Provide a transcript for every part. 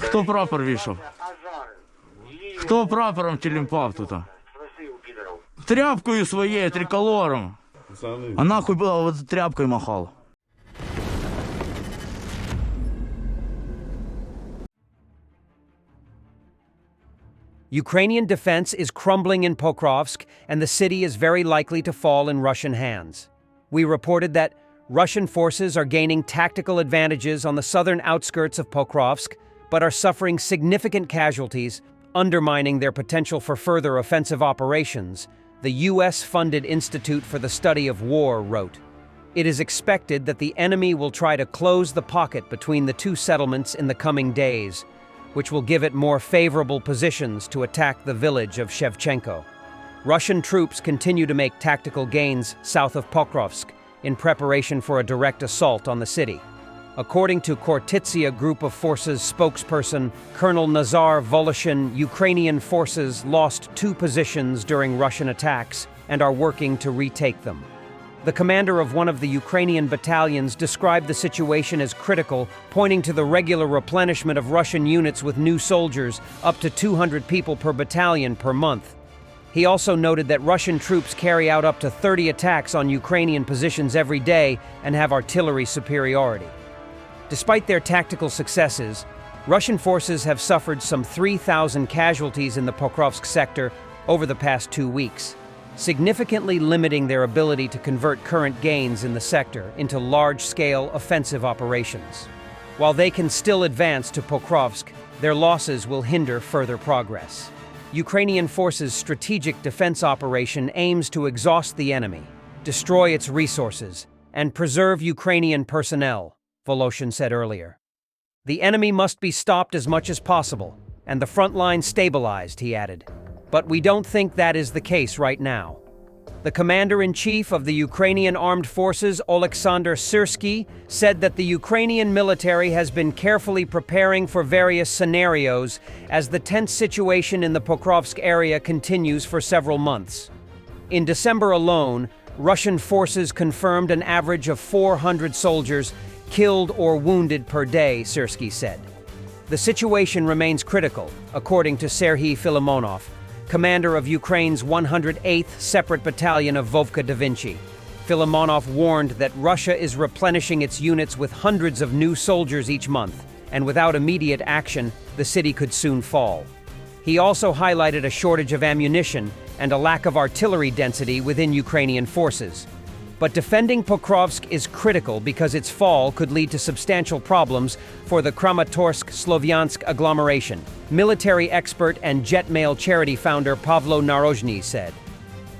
Хто прапор вішав? Хто прапором телімпав тут? Тряпкою своєю, триколором. А нахуй була от тряпкою махав. Ukrainian defense is crumbling in Pokrovsk, and the city is very likely to fall in Russian hands. We reported that Russian forces are gaining tactical advantages on the southern outskirts of Pokrovsk, but are suffering significant casualties, undermining their potential for further offensive operations, the US-funded Institute for the Study of War wrote. It is expected that the enemy will try to close the pocket between the two settlements in the coming days, which will give it more favorable positions to attack the village of Shevchenko. Russian troops continue to make tactical gains south of Pokrovsk in preparation for a direct assault on the city. According to Khortytsia Group of Forces spokesperson Colonel Nazar Voloshin, Ukrainian forces lost 2 positions during Russian attacks and are working to retake them. The commander of one of the Ukrainian battalions described the situation as critical, pointing to the regular replenishment of Russian units with new soldiers, up to 200 people per battalion per month. He also noted that Russian troops carry out up to 30 attacks on Ukrainian positions every day and have artillery superiority. Despite their tactical successes, Russian forces have suffered some 3,000 casualties in the Pokrovsk sector over the past 2 weeks, significantly limiting their ability to convert current gains in the sector into large-scale offensive operations. While they can still advance to Pokrovsk, their losses will hinder further progress. Ukrainian forces' strategic defense operation aims to exhaust the enemy, destroy its resources, and preserve Ukrainian personnel, Voloshin said earlier. The enemy must be stopped as much as possible, and the front line stabilized, he added. But we don't think that is the case right now. The commander-in-chief of the Ukrainian Armed Forces, Oleksandr Syrsky, said that the Ukrainian military has been carefully preparing for various scenarios as the tense situation in the Pokrovsk area continues for several months. In December alone, Russian forces confirmed an average of 400 soldiers killed or wounded per day, Syrsky said. The situation remains critical, according to Serhiy Filimonov, commander of Ukraine's 108th Separate Battalion of Vovka da Vinci. Filimonov warned that Russia is replenishing its units with hundreds of new soldiers each month, and without immediate action, the city could soon fall. He also highlighted a shortage of ammunition and a lack of artillery density within Ukrainian forces. But defending Pokrovsk is critical because its fall could lead to substantial problems for the Kramatorsk-Slovyansk agglomeration, military expert and jet mail charity founder Pavlo Narozhny said.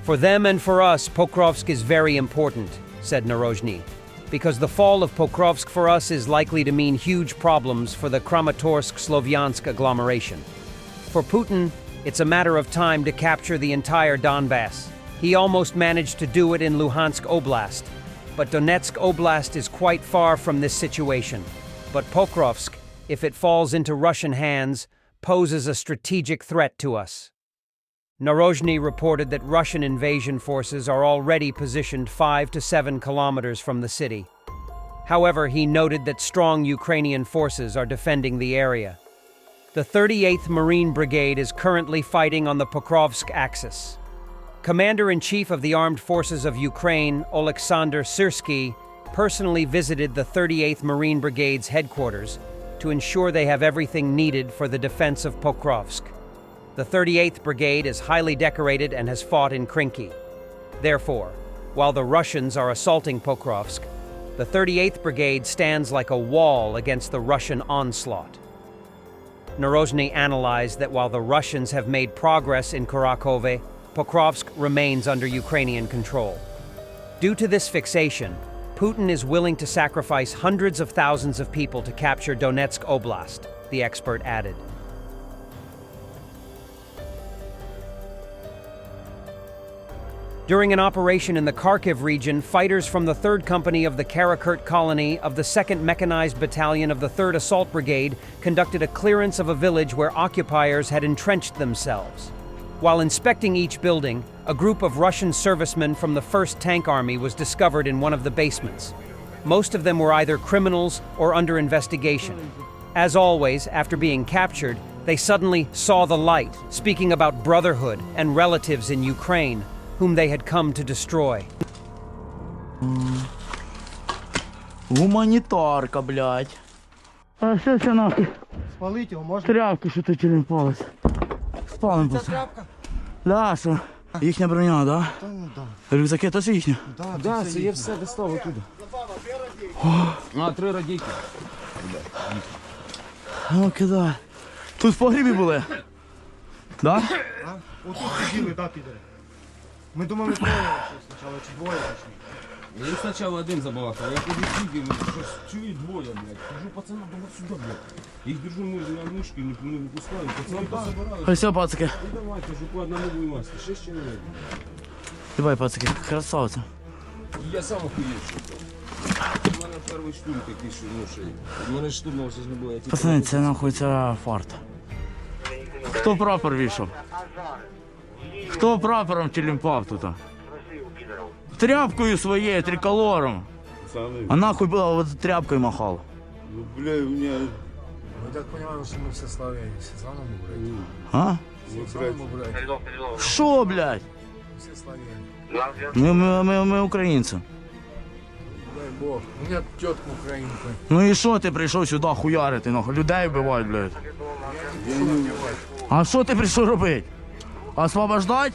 For them and for us, Pokrovsk is very important, said Narozhny, because the fall of Pokrovsk for us is likely to mean huge problems for the Kramatorsk-Slovyansk agglomeration. For Putin, it's a matter of time to capture the entire Donbass. He almost managed to do it in Luhansk Oblast, but Donetsk Oblast is quite far from this situation. But Pokrovsk, if it falls into Russian hands, poses a strategic threat to us. Narozhny reported that Russian invasion forces are already positioned 5 to 7 kilometers from the city. However, he noted that strong Ukrainian forces are defending the area. The 38th Marine Brigade is currently fighting on the Pokrovsk axis. Commander-in-Chief of the Armed Forces of Ukraine, Oleksandr Syrsky, personally visited the 38th Marine Brigade's headquarters to ensure they have everything needed for the defense of Pokrovsk. The 38th Brigade is highly decorated and has fought in Krinky. Therefore, while the Russians are assaulting Pokrovsk, the 38th Brigade stands like a wall against the Russian onslaught. Narozhny analyzed that while the Russians have made progress in Kharkov, Pokrovsk remains under Ukrainian control. Due to this fixation, Putin is willing to sacrifice hundreds of thousands of people to capture Donetsk Oblast, the expert added. During an operation in the Kharkiv region, fighters from the 3rd Company of the Karakurt Colony of the 2nd Mechanized Battalion of the 3rd Assault Brigade conducted a clearance of a village where occupiers had entrenched themselves. While inspecting each building, a group of Russian servicemen from the 1st Tank Army was discovered in one of the basements. Most of them were either criminals or under investigation. As always, after being captured, they suddenly saw the light, speaking about brotherhood and relatives in Ukraine, whom they had come to destroy. Гуманітарка, блядь. А що це нахуй? Спалить його можна? Тряпки, що ти челімпалась. Спалим по. Тряпка? Да, що? Їхня броня, да? Та ну да. Рюкзаки теж їхні? Да, це є все достав оттуда. А, 3 радійки. Ну, кидай. Тут в погрібі були? Да? Отут сиділи, да, підери. Ми думали, троє спочатку, чи двоє пішли. Я спочатку один забалакав, а я кажу, скільки, щось чую двоє, блядь. Кажу, пацана, давай сюди, блядь. Їх держу на мушки, не випускаю, пацани позабирали. Ось все, пацики. І давай, кажу, по одному виймасти, 6 чоловік. Давай, пацики, красавці. І я сам охуєвший. У мене перший штурм такий, що, ну, що, у мене штурму щось не було. Я тільки Пацани, це нахуй це фарт. Хто прапор вішав? Хто прапором челімпав тут? Тряпкою своєю, триколором. Пацани, А нахуй було от тряпкою махав. ну, бля, у мене... Ми так розуміємо, що ми все славяні, все заново, блядь. А? Все заново, блядь. Що, блядь? Все славяні. Ми українці. Дай Бог. У мене тітка українка. Ну і що ти прийшов сюди хуярити, нахуй? Людей вбивають, блядь. А що ти прийшов робити? Освобождать?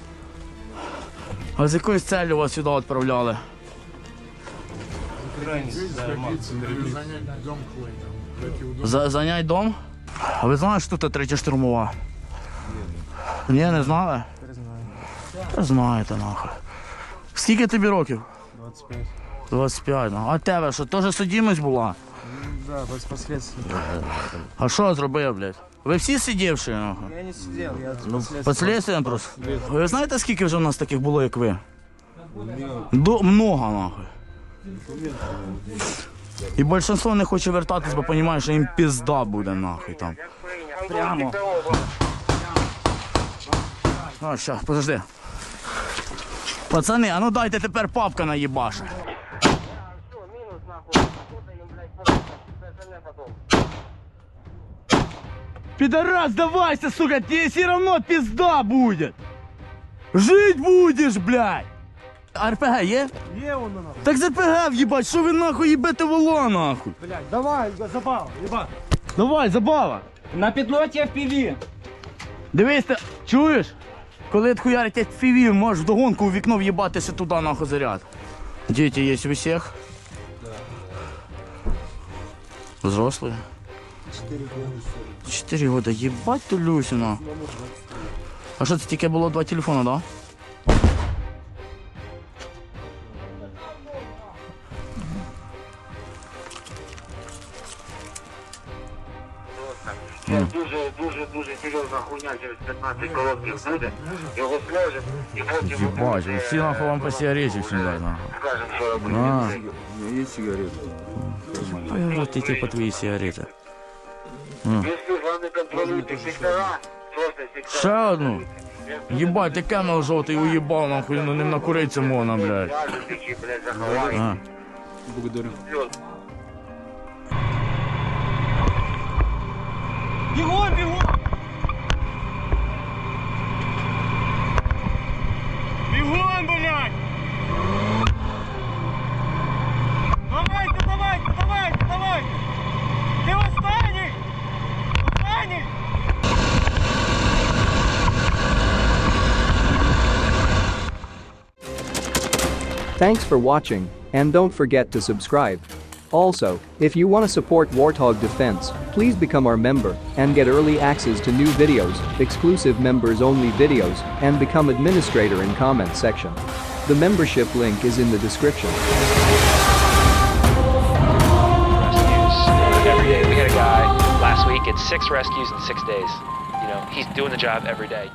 А з якоюсь целью вас сюди відправляли? Занять дом? А ви знаєте, що тут третя штурмова? Ні, не знали? Та знаєте, нахуй. Скільки тобі років? 25. 25, ну. А тебе що, теж судимость була? Да, без последствий. А що зробив, блядь? Ви всі сидівши, нахуй? Я не сидел, я Последствием просто. Ви знаєте, скільки вже в нас таких було, як ви? Много, нахуй. І більшість не хоче вертатись, бо розуміє, що їм пізда буде, нахуй, там. Прямо. А, щас, подожди. Пацани, а ну дайте тепер папка наїбаша. Пидорас, давайся, сука, тебе все равно пизда будет. Жить будешь, блядь. А РПГ є? Є воно нахуй. Так з РПГ в'їбать, що ви нахуй їбете воло, нахуй? Блядь, давай, забав, їбать. Давай, забава. На підлоті FPV. Дивись, ти чуєш? Коли хуярить FPV, можеш вдогонку у вікно в'їбатися туди, нахуй заряд. Діти є у всіх? Взрослые? 4 года. Ебать ту Люсю, нахуй. А що це тільки було 2 телефона, да? Дуже серйозна хуйня, через 15 коротких буде, його сложимо і потім Ебать, всі нахуй вам по сигареті всім дай, нахуй. скажемо, що робити. На, Є сигарети. повернути ті по твої сигарети. Якщо ж вони контролюють сектора, просто сектора. Ще одну. Єбать, ти кемел жовтий уїбав, нахуй, ну ним накуриться можна, блядь. Такі, блядь, заховають. А. Благодарю. Бігом, бігом! Бігом, блядь! Давайте, давайте, давайте, давайте! Ти останній! Останній! Thanks for watching, and don't forget to subscribe. Also, if you want to support Warthog Defense, please become our member and get early access to new videos, exclusive members-only videos, and become administrator in comment section. The membership link is in the description. Rescues every day. We had a guy last week at 6 rescues in 6 days. You know, he's doing the job every day.